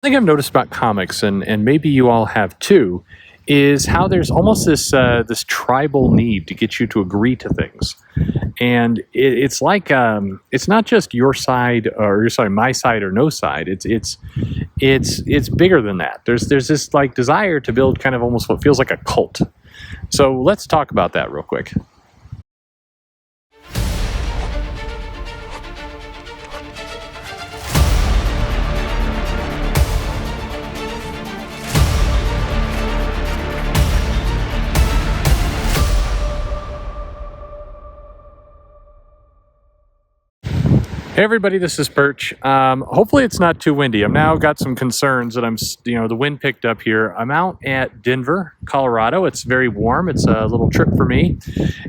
thing I've noticed about comics, and maybe you all have too, is how there's almost this tribal need to get you to agree to things, and it's like it's not just your side or my side or no side. It's bigger than that. There's this like desire to build kind of almost what feels like a cult. So let's talk about that real quick. Hey everybody, this is Perch. Hopefully it's not too windy. I'm now got some concerns that the wind picked up here. I'm out at Denver, Colorado. It's very warm. It's a little trip for me,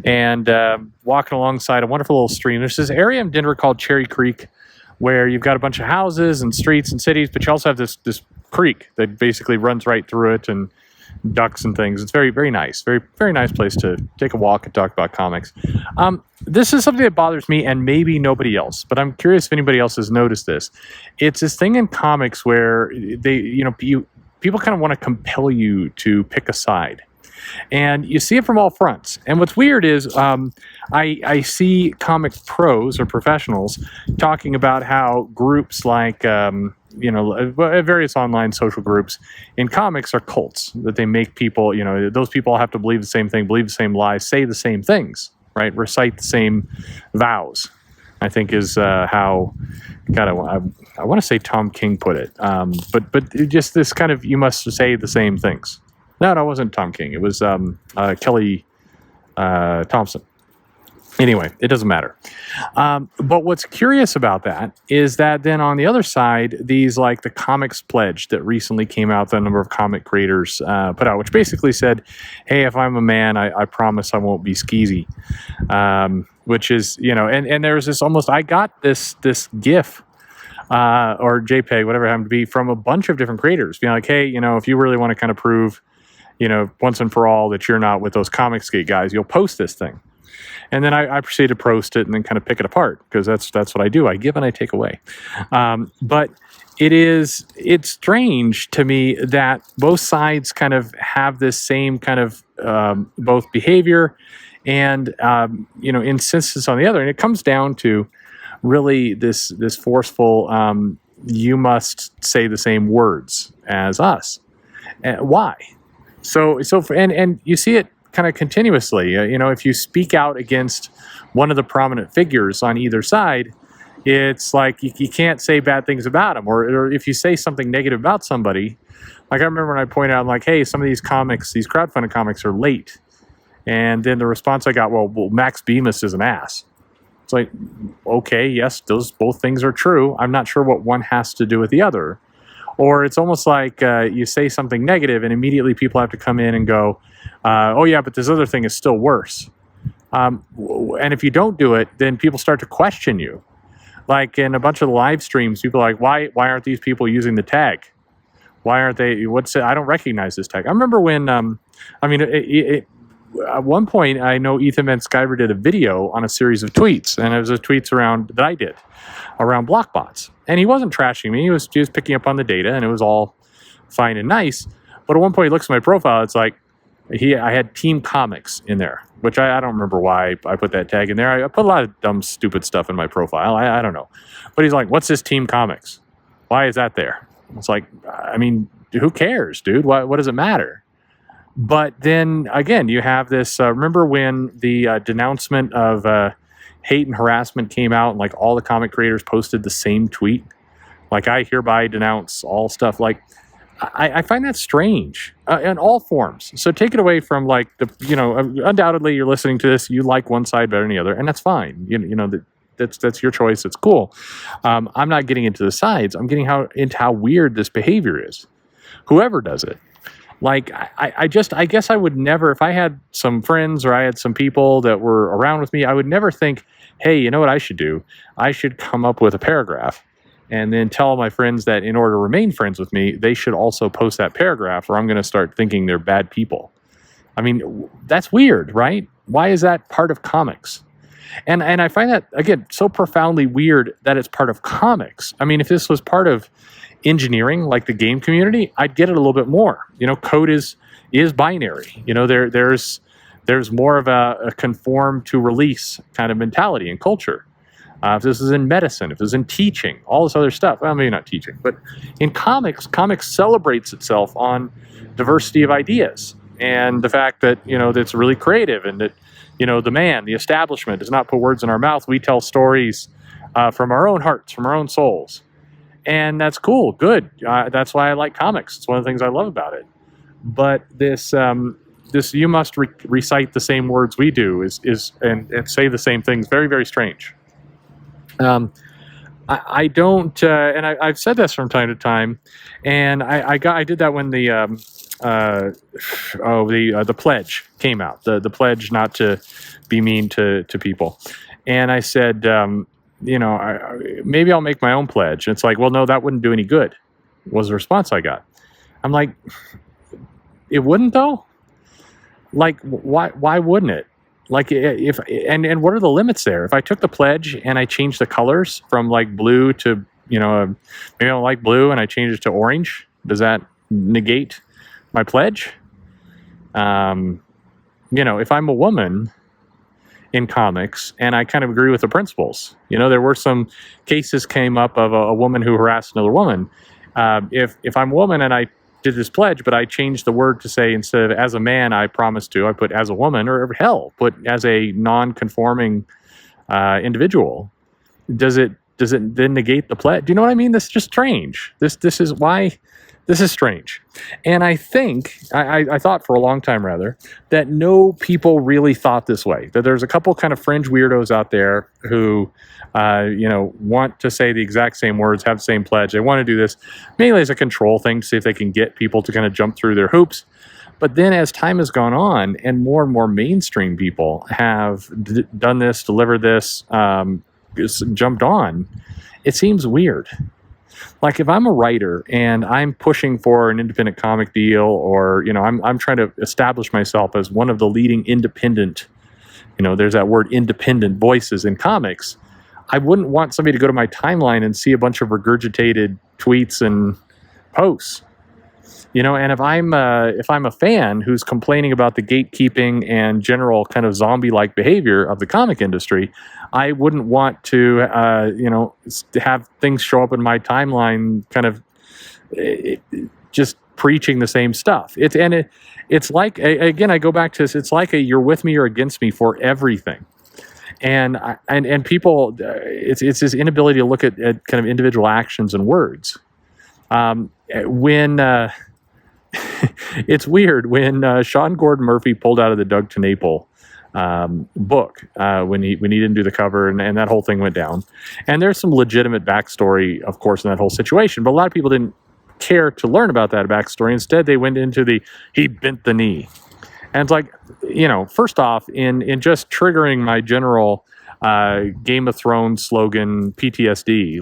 and walking alongside a wonderful little stream. There's this area in Denver called Cherry Creek, where you've got a bunch of houses and streets and cities, but you also have this creek that basically runs right through it, and ducks and things. It's very, very nice. Very, very nice place to take a walk and talk about comics. This is something that bothers me and maybe nobody else, but I'm curious if anybody else has noticed this. It's this thing in comics where people kind of want to compel you to pick a side. And you see it from all fronts. And what's weird is I see comic pros or professionals talking about how groups like, various online social groups in comics are cults, that they make people, those people have to believe the same thing, believe the same lies, say the same things, right? Recite the same vows, I think is how, God, I want to say Tom King put it. But just this kind of, you must say the same things. No, it wasn't Tom King. It was Kelly Thompson. Anyway, it doesn't matter. But what's curious about that is that then on the other side, these like the Comics Pledge that recently came out that a number of comic creators put out, which basically said, hey, if I'm a man, I promise I won't be skeezy. Which is, and there's this almost, I got this GIF or JPEG, whatever it happened to be, from a bunch of different creators being like, hey, if you really want to kind of prove, once and for all that you're not with those Comicsgate guys, you'll post this thing. And then I proceed to post it and then kind of pick it apart, because that's what I do. I give and I take away. But it's strange to me that both sides kind of have this same kind of both behavior and insistence on the other. And it comes down to really this forceful, you must say the same words as us. Why? So you see it kind of continuously. If you speak out against one of the prominent figures on either side, it's like you can't say bad things about them, or if you say something negative about somebody, like I remember when I pointed out, like, hey, some of these comics, these crowdfunded comics are late, and then the response I got, well, Max Bemis is an ass. It's like, okay, yes, those both things are true. I'm not sure what one has to do with the other. Or it's almost like you say something negative and immediately people have to come in and go, oh yeah, but this other thing is still worse. And if you don't do it, then people start to question you. Like in a bunch of the live streams, people are like, why aren't these people using the tag? Why aren't they, I don't recognize this tag. I remember when, at one point, I know Ethan Van Sciver did a video on a series of tweets, and it was tweets that I did around block bots. And he wasn't trashing me. He was picking up on the data, and it was all fine and nice. But at one point, he looks at my profile. It's like I had Team Comics in there, which I don't remember why I put that tag in there. I put a lot of dumb, stupid stuff in my profile. I don't know. But he's like, what's this Team Comics? Why is that there? It's like, I mean, who cares, dude? What does it matter? But then again, you have this. Remember when the denouncement of hate and harassment came out, and like all the comic creators posted the same tweet? Like, I hereby denounce all stuff. Like, I find that strange in all forms. So take it away from like undoubtedly you're listening to this, you like one side better than the other, and that's fine. That's your choice. It's cool. I'm not getting into the sides. I'm getting into how weird this behavior is. Whoever does it. Like, I guess I would never, if I had some friends or I had some people that were around with me, I would never think, hey, you know what I should do? I should come up with a paragraph and then tell my friends that in order to remain friends with me, they should also post that paragraph, or I'm going to start thinking they're bad people. I mean, that's weird, right? Why is that part of comics? And I find that, again, so profoundly weird that it's part of comics. I mean, if this was part of engineering, like the game community, I'd get it a little bit more. Code is binary. There's more of a conform to release kind of mentality and culture. If this is in medicine, if this is in teaching, all this other stuff. Well, maybe not teaching, but in comics celebrates itself on diversity of ideas and the fact that, that it's really creative, and that, the establishment does not put words in our mouth. We tell stories from our own hearts, from our own souls. And that's cool, good. That's why I like comics. It's one of the things I love about it. But this you must recite the same words we do and say the same things. Very, very strange. I don't, and I've said this from time to time, and I did that when the pledge came out, the pledge not to be mean to people, and I said, maybe I'll make my own pledge. And it's like, well, no, that wouldn't do any good, was the response I got. I'm like, it wouldn't though? Like, why wouldn't it? Like, if and what are the limits there? If I took the pledge and I changed the colors from like blue to, maybe I don't like blue and I change it to orange, does that negate my pledge? If I'm a woman in comics and I kind of agree with the principles, there were some cases came up of a woman who harassed another woman. If I'm a woman and I did this pledge, but I changed the word to say, instead of as a man, I promise to, I put as a woman, or hell, put as a non-conforming individual. Does it then negate the pledge? Do you know what I mean? This is just strange. This is why this is strange. And I think, I thought for a long time rather, that no people really thought this way. That there's a couple kind of fringe weirdos out there who want to say the exact same words, have the same pledge. They want to do this mainly as a control thing to see if they can get people to kind of jump through their hoops. But then as time has gone on and more mainstream people have done this, delivered this, jumped on, it seems weird. Like if I'm a writer and I'm pushing for an independent comic deal, or, I'm trying to establish myself as one of the leading independent, there's that word independent voices in comics, I wouldn't want somebody to go to my timeline and see a bunch of regurgitated tweets and posts. And if I'm a fan who's complaining about the gatekeeping and general kind of zombie-like behavior of the comic industry, I wouldn't want to, have things show up in my timeline, kind of just preaching the same stuff. It's like, again, I go back to this. It's like you're with me or against me for everything. And people, it's this inability to look at kind of individual actions and words. It's weird when Sean Gordon Murphy pulled out of the Doug TenNapel book when he didn't do the cover, and that whole thing went down. And there's some legitimate backstory, of course, in that whole situation. But a lot of people didn't care to learn about that backstory. Instead, they went into he bent the knee. And it's like, first off, in just triggering my general Game of Thrones slogan PTSD,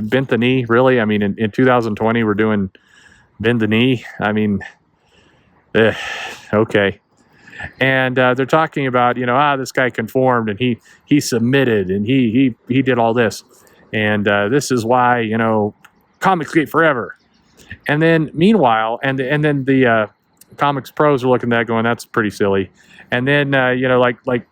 bent the knee, really? I mean, in 2020, we're doing bend the knee. I mean, okay. And they're talking about, this guy conformed and he submitted and he did all this. And this is why, Comicsgate forever. And then meanwhile, and then the comics pros are looking at that going, that's pretty silly. And then, like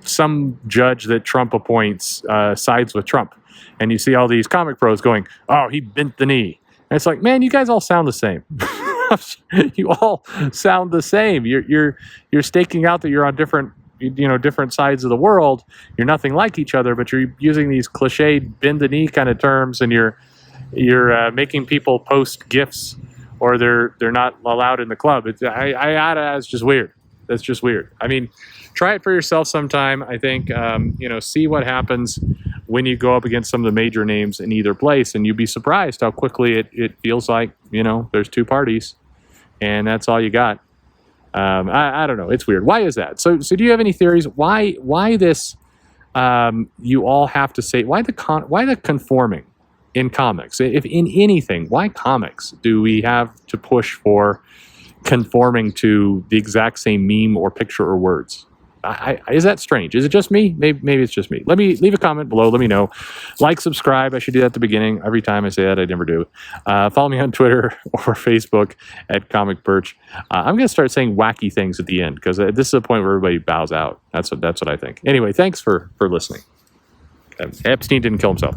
some judge that Trump appoints sides with Trump. And you see all these comic pros going, oh, he bent the knee. And it's like, man, you guys all sound the same. You all sound the same. You're staking out that you're on different sides of the world. You're nothing like each other, but you're using these cliched bend the knee kind of terms, and you're making people post GIFs, or they're not allowed in the club. It's just weird. That's just weird. I mean, try it for yourself sometime. I think, see what happens when you go up against some of the major names in either place, and you'd be surprised how quickly it feels like, there's two parties, and that's all you got. I don't know. It's weird. Why is that? So do you have any theories? Why this? You all have to say why the conforming in comics? If in anything, why comics do we have to push for conforming to the exact same meme or picture or words? Is that strange? Is it just me? Maybe it's just me. Leave a comment below. Let me know. Like, subscribe. I should do that at the beginning. Every time I say that, I never do. Follow me on Twitter or Facebook at Comic Perch. I'm going to start saying wacky things at the end because this is a point where everybody bows out. That's what I think. Anyway, thanks for listening. Epstein didn't kill himself.